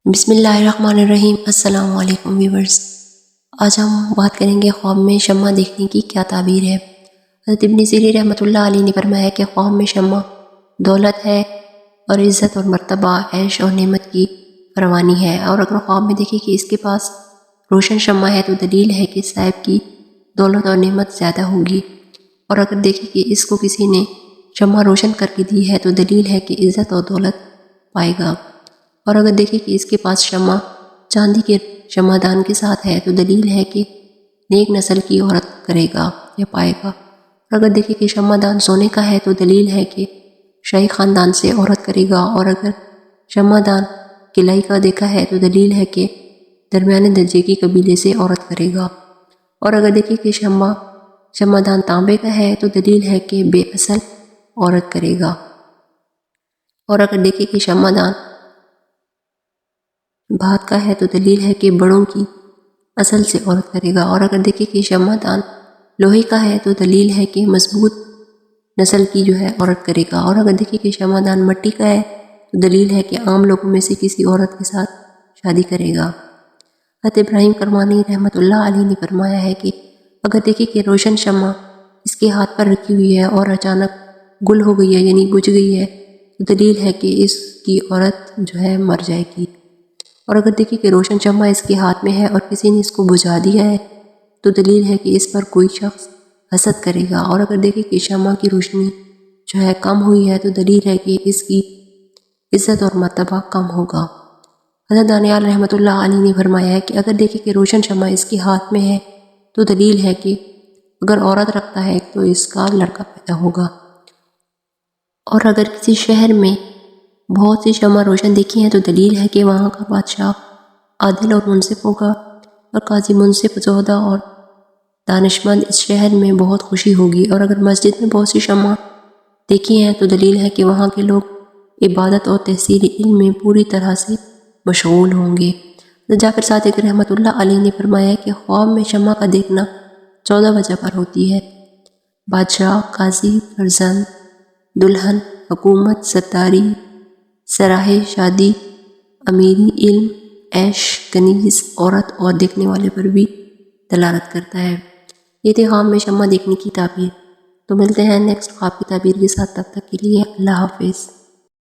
بسم اللہ الرحمن الرحیم۔ السلام علیکم ویورز، آج ہم بات کریں گے خواب میں شمع دیکھنے کی کیا تعبیر ہے۔ حضرت ابن سیرین رحمۃ اللہ علیہ نے فرمایا کہ خواب میں شمع دولت ہے اور عزت اور مرتبہ، عیش اور نعمت کی فراوانی ہے، اور اگر خواب میں دیکھیں کہ اس کے پاس روشن شمع ہے تو دلیل ہے کہ صاحب کی دولت اور نعمت زیادہ ہوگی، اور اگر دیکھیں کہ اس کو کسی نے شمع روشن کر کے دی ہے تو دلیل ہے کہ عزت اور دولت پائے گا، اور اگر دیکھیں کہ اس کے پاس شمع چاندی کے شمعدان کے ساتھ ہے تو دلیل ہے کہ نیک نسل کی عورت کرے گا یا پائے گا، اور اگر دیکھیں کہ شمعدان سونے کا ہے تو دلیل ہے کہ شاہی خاندان سے عورت کرے گا، اور اگر شمعدان کلائی کا دیکھا ہے تو دلیل ہے کہ درمیانے درجے کی قبیلے سے عورت کرے گا، اور اگر دیکھیں کہ شمعدان تانبے کا ہے تو دلیل ہے کہ بے اصل عورت کرے گا، اور اگر دیکھیں کہ شمعدان بھات کا ہے تو دلیل ہے کہ بڑوں کی اصل سے عورت کرے گا، اور اگر دیکھیں کہ شمعدان لوہے کا ہے تو دلیل ہے کہ مضبوط نسل کی عورت کرے گا، اور اگر دیکھیں کہ شمعدان مٹی کا ہے تو دلیل ہے کہ عام لوگوں میں سے کسی عورت کے ساتھ شادی کرے گا۔ حضرت ابراہیم کرمانی رحمۃ اللہ علیہ نے فرمایا ہے کہ اگر دیکھیں کہ روشن شمع اس کے ہاتھ پر رکھی ہوئی ہے اور اچانک گل ہو گئی ہے یعنی بجھ گئی ہے تو دلیل ہے کہ اس کی عورت مر جائے گی، اور اگر دیکھیں کہ روشن شمع اس کے ہاتھ میں ہے اور کسی نے اس کو بجھا دیا ہے تو دلیل ہے کہ اس پر کوئی شخص حسد کرے گا، اور اگر دیکھیں کہ شمع کی روشنی کم ہوئی ہے تو دلیل ہے کہ اس کی عزت اور مرتبہ کم ہوگا۔ حضرت دانیال رحمۃ اللہ علیہ نے فرمایا ہے کہ اگر دیکھیں کہ روشن شمع اس کے ہاتھ میں ہے تو دلیل ہے کہ اگر عورت رکھتا ہے تو اس کا لڑکا پیدا ہوگا، اور اگر کسی شہر میں بہت سی شمع روشن دیکھی ہیں تو دلیل ہے کہ وہاں کا بادشاہ عادل اور منصف ہوگا، اور قاضی منصف زہدہ اور دانشمند اس شہر میں بہت خوشی ہوگی، اور اگر مسجد میں بہت سی شمع دیکھی ہیں تو دلیل ہے کہ وہاں کے لوگ عبادت اور تحصیل علم میں پوری طرح سے مشغول ہوں گے۔ جعفر صادق رحمۃ اللہ علیہ نے فرمایا کہ خواب میں شمع کا دیکھنا 14 وجہ پر ہوتی ہے: بادشاہ، قاضی، فرزند، دلہن، حکومت، ستاری، سراہ شادی، امیری، علم، عیش، کنیز، عورت، اور دیکھنے والے پر بھی دلالت کرتا ہے۔ یہ تھی خواب میں شمع دیکھنے کی تعبیر۔ تو ملتے ہیں نیکسٹ خواب کی تعبیر کے ساتھ، تب تک کے لیے اللہ حافظ۔